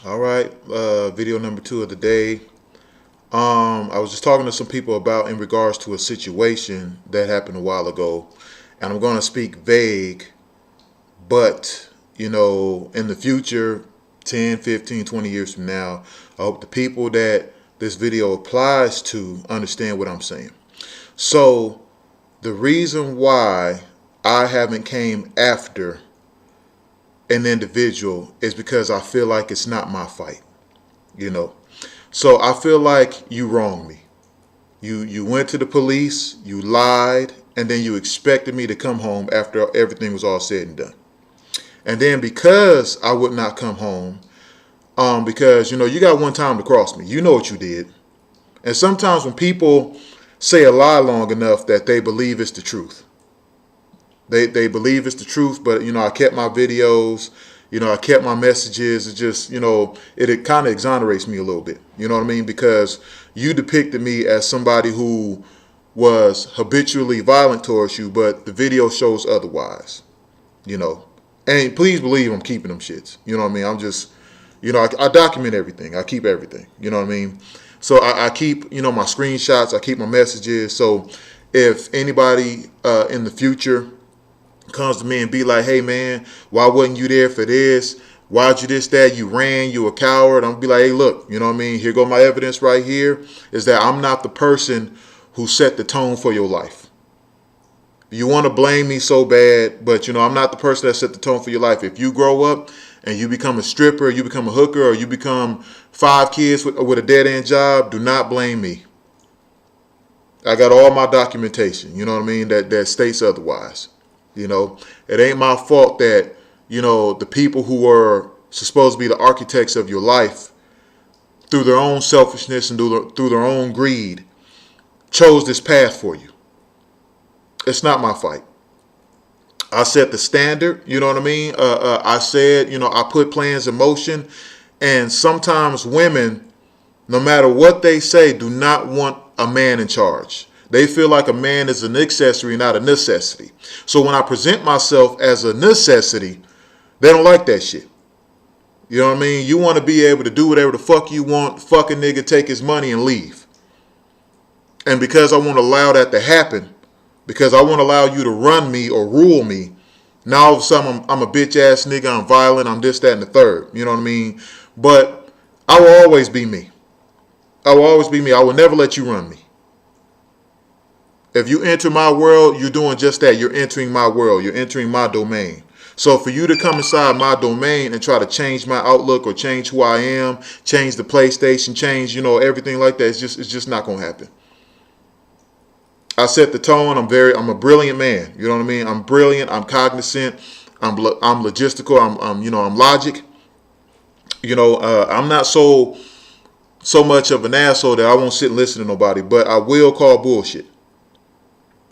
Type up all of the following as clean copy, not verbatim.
All right, video number 2 of the day. I was just talking to some people about in regards to a situation that happened a while ago, and I'm going to speak vague, but in the future, 10, 15, 20 years from now, I hope the people that this video applies to understand what I'm saying. So, the reason why I haven't came after an individual is because I feel like it's not my fight, you know. So I feel like you wronged me. You went to the police, you lied, and then you expected me to come home after everything was all said and done. And then because I would not come home, because you got one time to cross me. You know what you did. And sometimes when people say a lie long enough that they believe it's the truth. They believe it's the truth, but I kept my videos, I kept my messages. It just, it kind of exonerates me a little bit. You know what I mean? Because you depicted me as somebody who was habitually violent towards you, but the video shows otherwise. You know, and please believe I'm keeping them shits. You know what I mean? I'm just, I document everything. I keep everything. You know what I mean? So I keep, my screenshots. I keep my messages. So if anybody in the future comes to me and be like, hey man, why wasn't you there for this? Why'd you this, that? You ran, you a coward. I'm gonna be like, hey, look, you know what I mean? Here go my evidence right here, is that I'm not the person who set the tone for your life. You want to blame me so bad, but I'm not the person that set the tone for your life. If you grow up and you become a stripper, you become a hooker, or you become 5 kids with a dead-end job, do not blame me. I got all my documentation, you know what I mean, that states otherwise. It ain't my fault that, the people who were supposed to be the architects of your life, through their own selfishness and through their own greed, chose this path for you. It's not my fight. I set the standard, you know what I mean? I said, I put plans in motion. And sometimes women, no matter what they say, do not want a man in charge. They feel like a man is an accessory, not a necessity. So when I present myself as a necessity, they don't like that shit. You know what I mean? You want to be able to do whatever the fuck you want, fuck a nigga, take his money and leave. And because I won't allow that to happen, because I won't allow you to run me or rule me, now all of a sudden I'm a bitch ass nigga, I'm violent, I'm this, that, and the third. You know what I mean? But I will always be me. I will always be me. I will never let you run me. If you enter my world, you're doing just that. You're entering my world. You're entering my domain. So for you to come inside my domain and try to change my outlook or change who I am, change the PlayStation, change, everything like that, it's just not going to happen. I set the tone. I'm a brilliant man. You know what I mean? I'm brilliant. I'm cognizant. I'm logistical. I'm logic. I'm not so much of an asshole that I won't sit and listen to nobody, but I will call bullshit.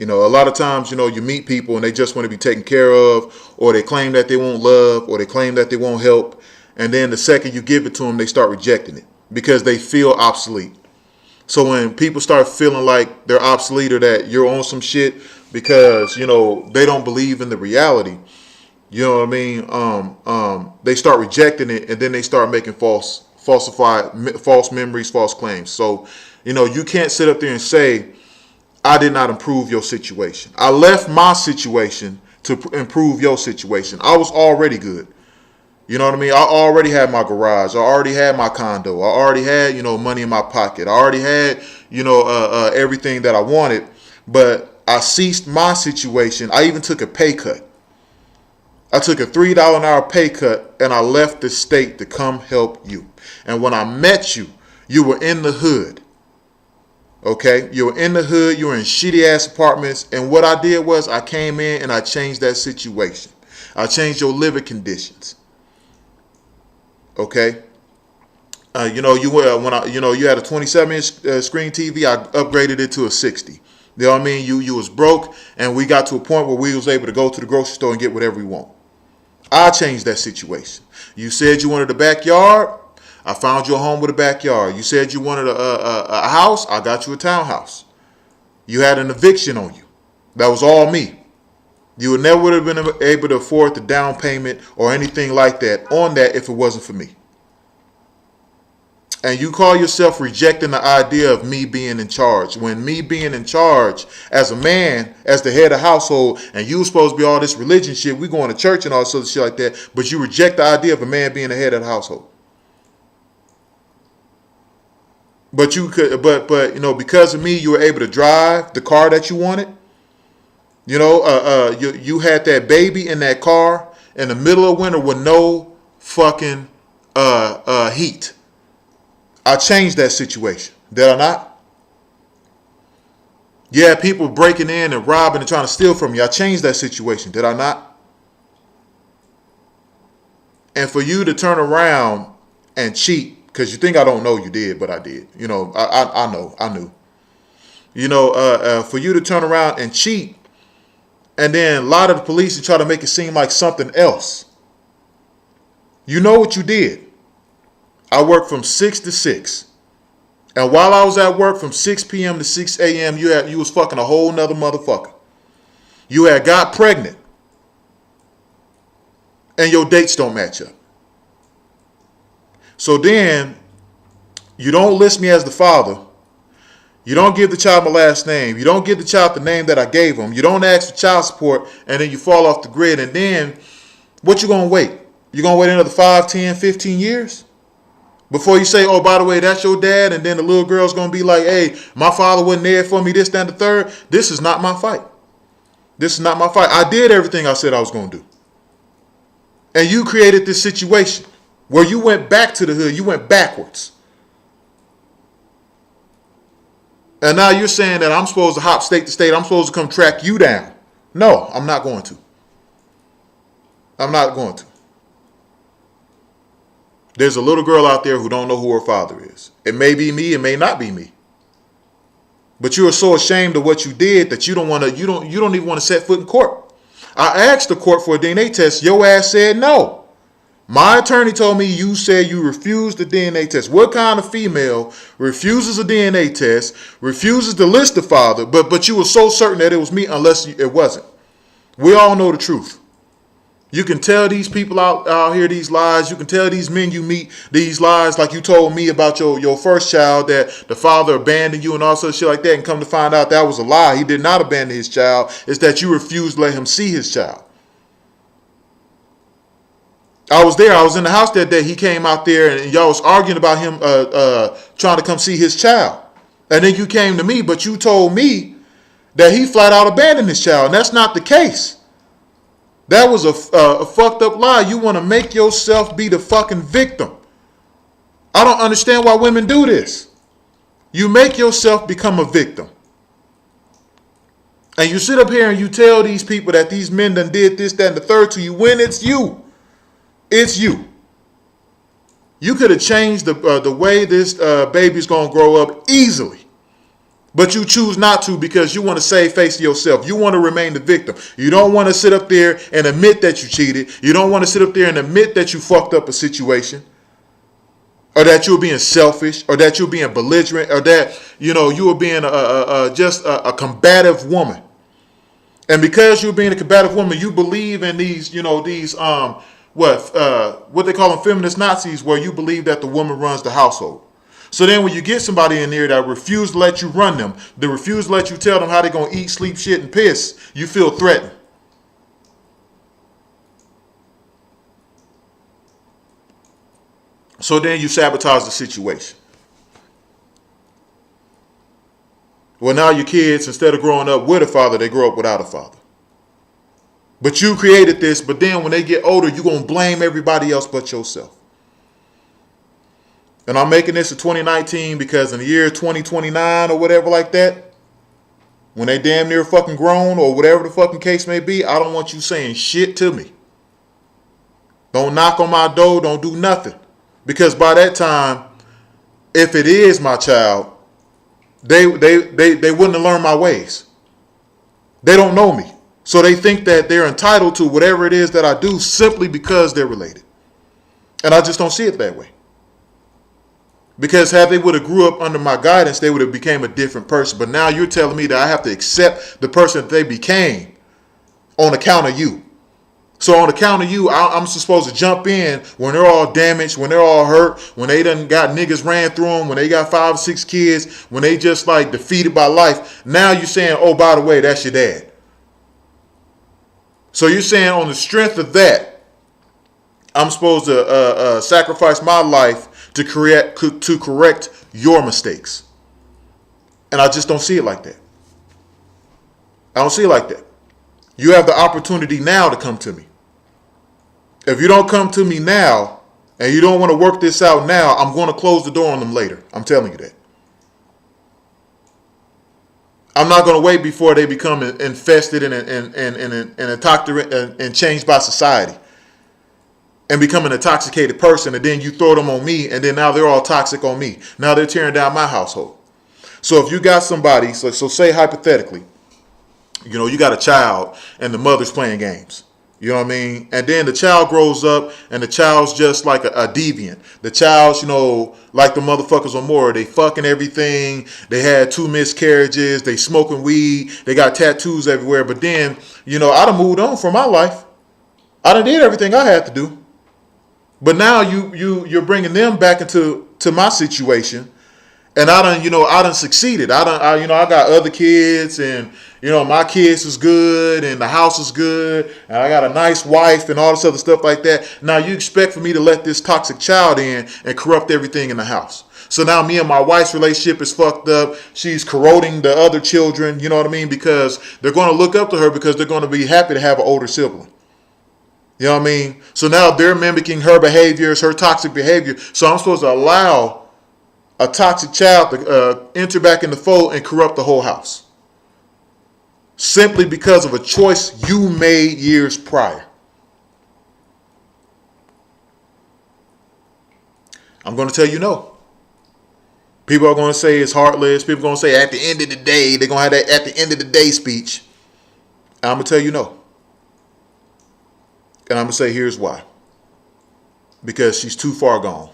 A lot of times, you meet people and they just want to be taken care of, or they claim that they won't love, or they claim that they won't help. And then the second you give it to them, they start rejecting it because they feel obsolete. So when people start feeling like they're obsolete or that you're on some shit because, they don't believe in the reality, you know what I mean? They start rejecting it, and then they start making false memories, false claims. So, you can't sit up there and say, I did not improve your situation. I left my situation to improve your situation. I was already good. You know what I mean? I already had my garage. I already had my condo. I already had, money in my pocket. I already had, everything that I wanted. But I ceased my situation. I even took a pay cut. I took a $3 an hour pay cut, and I left the state to come help you. And when I met you, you were in the hood. Okay, you were in the hood, you were in shitty ass apartments, and what I did was I came in and I changed that situation. I changed your living conditions. Okay, you were when you had a 27-inch screen TV, I upgraded it to a 60. You know what I mean? You was broke, and we got to a point where we was able to go to the grocery store and get whatever we want. I changed that situation. You said you wanted a backyard. I found you a home with a backyard. You said you wanted a house. I got you a townhouse. You had an eviction on you. That was all me. You would have been able to afford the down payment or anything like that on that if it wasn't for me. And you call yourself rejecting the idea of me being in charge. When me being in charge as a man, as the head of household, and you supposed to be all this religion shit, we going to church and all sorts of shit like that, but you reject the idea of a man being the head of the household. But you could, but you know, because of me, you were able to drive the car that you wanted. You know, you had that baby in that car in the middle of winter with no fucking heat. I changed that situation. Did I not? Yeah, people breaking in and robbing and trying to steal from you. I changed that situation. Did I not? And for you to turn around and cheat, because you think I don't know you did, but I did. You know, I know. I knew. You know, for you to turn around and cheat and then lie to the police and try to make it seem like something else. You know what you did. I worked from 6 to 6. And while I was at work from 6 p.m. to 6 a.m., you was fucking a whole nother motherfucker. You had got pregnant. And your dates don't match up. So then, you don't list me as the father. You don't give the child my last name. You don't give the child the name that I gave him. You don't ask for child support, and then you fall off the grid. And then, what you going to wait? You going to wait another 5, 10, 15 years? Before you say, oh, by the way, that's your dad, and then the little girl's going to be like, hey, my father wasn't there for me, this, that, and the third. This is not my fight. This is not my fight. I did everything I said I was going to do. And you created this situation where you went back to the hood. You went backwards. And now you're saying that I'm supposed to hop state to state. I'm supposed to come track you down. No, I'm not going to. I'm not going to. There's a little girl out there who don't know who her father is. It may be me, it may not be me. But you are so ashamed of what you did that you don't even want to set foot in court. I asked the court for a DNA test. Your ass said no. My attorney told me you said you refused the DNA test. What kind of female refuses a DNA test, refuses to list the father, but you were so certain that it was me unless it wasn't? We all know the truth. You can tell these people out here these lies. You can tell these men you meet these lies, like you told me about your first child, that the father abandoned you and all sorts of shit like that, and come to find out that was a lie. He did not abandon his child. It's that you refused to let him see his child. I was there. I was in the house that day. He came out there and y'all was arguing about him trying to come see his child. And then you came to me, but you told me that he flat out abandoned his child. And that's not the case. That was a fucked up lie. You want to make yourself be the fucking victim. I don't understand why women do this. You make yourself become a victim. And you sit up here and you tell these people that these men done did this, that, and the third to you when it's you. It's you. You could have changed the way this baby's going to grow up easily. But you choose not to because you want to save face to yourself. You want to remain the victim. You don't want to sit up there and admit that you cheated. You don't want to sit up there and admit that you fucked up a situation. Or that you're being selfish. Or that you're being belligerent. Or that, you were being just a combative woman. And because you're being a combative woman, you believe in these what they call them feminist Nazis, where you believe that the woman runs the household. So then when you get somebody in there that refuse to let you run them, that refuse to let you tell them how they're going to eat, sleep, shit, and piss, you feel threatened. So then you sabotage the situation. Well, now your kids, instead of growing up with a father, they grow up without a father. But you created this, but then when they get older, you're going to blame everybody else but yourself. And I'm making this in 2019 because in the year 2029 or whatever like that, when they damn near fucking grown or whatever the fucking case may be, I don't want you saying shit to me. Don't knock on my door. Don't do nothing. Because by that time, if it is my child, they wouldn't have learned my ways. They don't know me. So they think that they're entitled to whatever it is that I do simply because they're related. And I just don't see it that way. Because had they would have grew up under my guidance, they would have became a different person. But now you're telling me that I have to accept the person that they became on account of you. So on the count of you, I'm supposed to jump in when they're all damaged, when they're all hurt, when they done got niggas ran through them, when they got 5 or 6 kids, when they just like defeated by life. Now you're saying, oh, by the way, that's your dad. So you're saying on the strength of that, I'm supposed to sacrifice my life to correct your mistakes. And I just don't see it like that. I don't see it like that. You have the opportunity now to come to me. If you don't come to me now and you don't want to work this out now, I'm going to close the door on them later. I'm telling you that. I'm not going to wait before they become infested and changed by society and become an intoxicated person, and then you throw them on me, and then now they're all toxic on me. Now they're tearing down my household. So if you got somebody, so say hypothetically, you got a child and the mother's playing games. You know what I mean? And then the child grows up and the child's just like a deviant. The child's, like the motherfuckers on Maury. They fucking everything. They had 2 miscarriages. They smoking weed. They got tattoos everywhere. But then, I done moved on from my life. I done did everything I had to do. But now you're bringing them back into my situation. And I done succeeded. I got other kids, and my kids is good, and the house is good, and I got a nice wife and all this other stuff like that. Now you expect for me to let this toxic child in and corrupt everything in the house. So now me and my wife's relationship is fucked up. She's corroding the other children, you know what I mean? Because they're going to look up to her because they're going to be happy to have an older sibling. You know what I mean? So now they're mimicking her behaviors, her toxic behavior. So I'm supposed to allow a toxic child to enter back in the fold and corrupt the whole house. Simply because of a choice you made years prior. I'm going to tell you no. People are going to say it's heartless. People are going to say at the end of the day, they're going to have that at the end of the day speech. And I'm going to tell you no. And I'm going to say here's why. Because she's too far gone.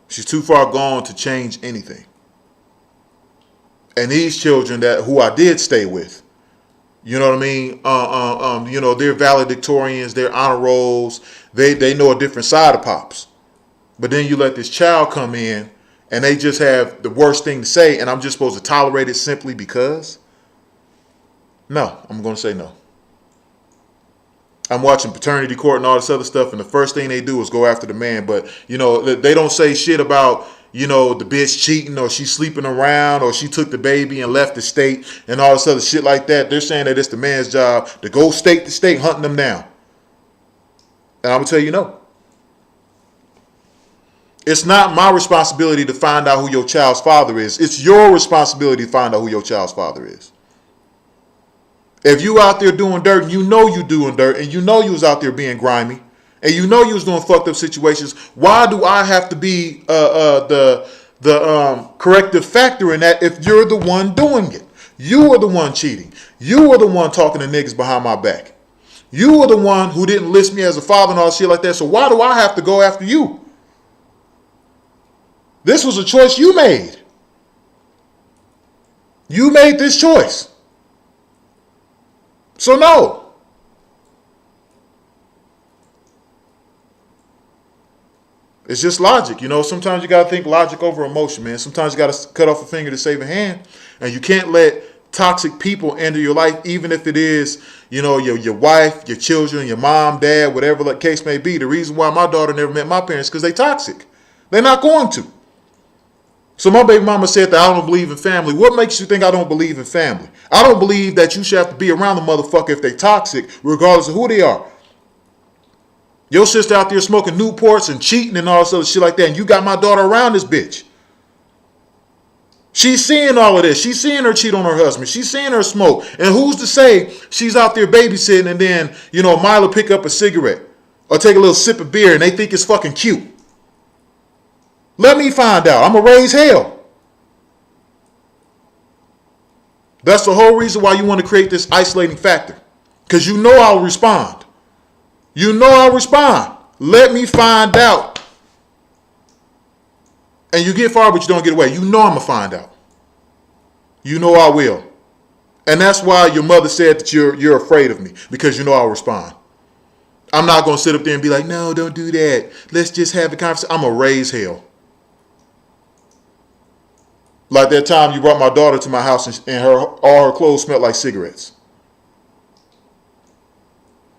She's too far gone to change anything. And these children who I did stay with, you know what I mean? They're valedictorians, they're honor rolls, they know a different side of Pops. But then you let this child come in and they just have the worst thing to say, and I'm just supposed to tolerate it simply because? No, I'm going to say no. I'm watching Paternity Court and all this other stuff, and the first thing they do is go after the man. But, they don't say shit about, the bitch cheating, or she sleeping around, or she took the baby and left the state and all this other shit like that. They're saying that it's the man's job to go state to state hunting them down. And I'm going to tell you no. It's not my responsibility to find out who your child's father is. It's your responsibility to find out who your child's father is. If you out there doing dirt, and you doing dirt, and you was out there being grimy, and you was doing fucked up situations, why do I have to be the corrective factor in that if you're the one doing it? You are the one cheating. You are the one talking to niggas behind my back. You are the one who didn't list me as a father and all shit like that, so why do I have to go after you? This was a choice you made. You made this choice. So no. It's just logic. Sometimes you got to think logic over emotion, man. Sometimes you got to cut off a finger to save a hand. And you can't let toxic people enter your life, even if it is, your wife, your children, your mom, dad, whatever the case may be. The reason why my daughter never met my parents is because they toxic. They're not going to. So my baby mama said that I don't believe in family. What makes you think I don't believe in family? I don't believe that you should have to be around the motherfucker if they toxic, regardless of who they are. Your sister out there smoking Newports and cheating and all this other shit like that, and you got my daughter around this bitch. She's seeing all of this. She's seeing her cheat on her husband. She's seeing her smoke. And who's to say she's out there babysitting and then, Mila pick up a cigarette or take a little sip of beer and they think it's fucking cute. Let me find out. I'm going to raise hell. That's the whole reason why you want to create this isolating factor. Because I'll respond. I'll respond. Let me find out. And you get far, but you don't get away. I'm going to find out. I will. And that's why your mother said that you're afraid of me. Because I'll respond. I'm not going to sit up there and be like, no, don't do that. Let's just have a conversation. I'm going to raise hell. Like that time you brought my daughter to my house and all her clothes smelled like cigarettes.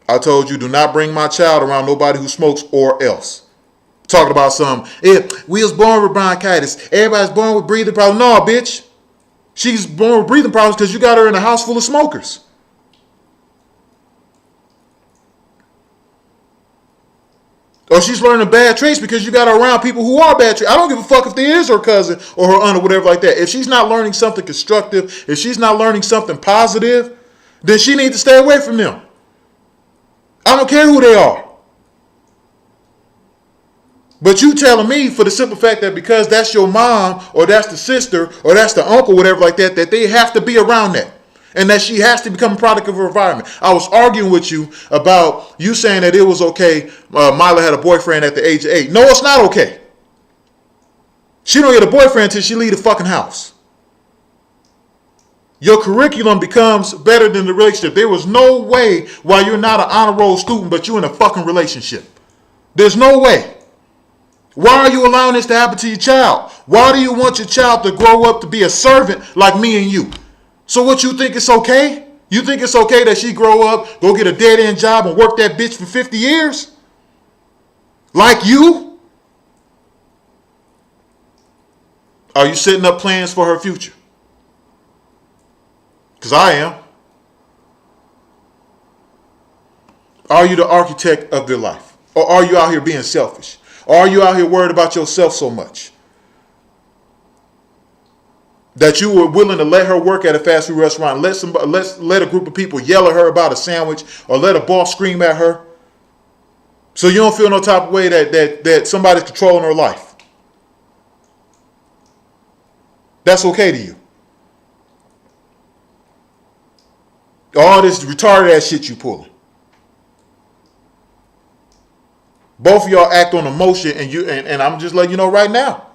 I told you, do not bring my child around nobody who smokes or else. Talking about we was born with bronchitis. Everybody's born with breathing problems. No, bitch. She's born with breathing problems because you got her in a house full of smokers. Or she's learning bad traits because you got her around people who are bad traits. I don't give a fuck if there is her cousin or her aunt or whatever like that. If she's not learning something constructive, if she's not learning something positive, then she needs to stay away from them. I don't care who they are. But you telling me for the simple fact that because that's your mom or that's the sister or that's the uncle, whatever like that, that they have to be around that. And that she has to become a product of her environment. I was arguing with you about you saying that it was okay. Mila had a boyfriend at the age of 8. No, it's not okay. She don't get a boyfriend until she leave the fucking house. Your curriculum becomes better than the relationship. There was no way while you're not an honor roll student, but you're in a fucking relationship. There's no way. Why are you allowing this to happen to your child? Why do you want your child to grow up to be a servant like me and you? So what, you think it's okay? You think it's okay that she grow up, go get a dead-end job and work that bitch for 50 years? Like you? Are you setting up plans for her future? Because I am. Are you the architect of their life? Or are you out here being selfish? Or are you out here worried about yourself so much that you were willing to let her work at a fast food restaurant, let a group of people yell at her about a sandwich, or let a boss scream at her, so you don't feel no type of way that somebody's controlling her life? That's okay to you. All this retarded ass shit you pulling. Both of y'all act on emotion, and I'm just letting you know right now.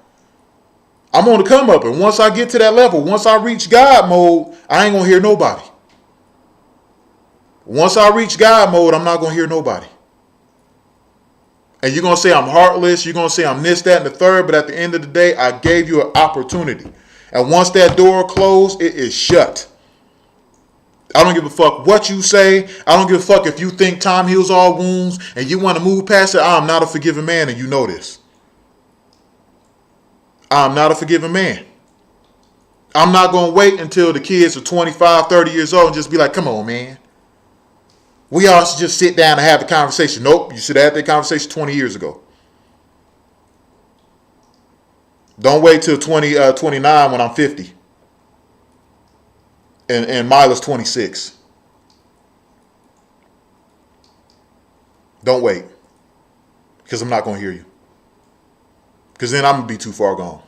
I'm on the come up, and once I get to that level, once I reach God mode, I ain't gonna hear nobody. Once I reach God mode, I'm not gonna hear nobody. And you're gonna say I'm heartless, you're gonna say I'm this, that, and the third, but at the end of the day, I gave you an opportunity. And once that door closed, it is shut. I don't give a fuck what you say. I don't give a fuck if you think time heals all wounds and you want to move past it. I'm not a forgiving man, and you know this. I'm not a forgiving man. I'm not going to wait until the kids are 25, 30 years old and just be like, come on, man. We all should just sit down and have a conversation. Nope, you should have had that conversation 20 years ago. Don't wait till 29 when I'm 50. And Mila's 26. Don't wait. Because I'm not going to hear you. Because then I'm going to be too far gone.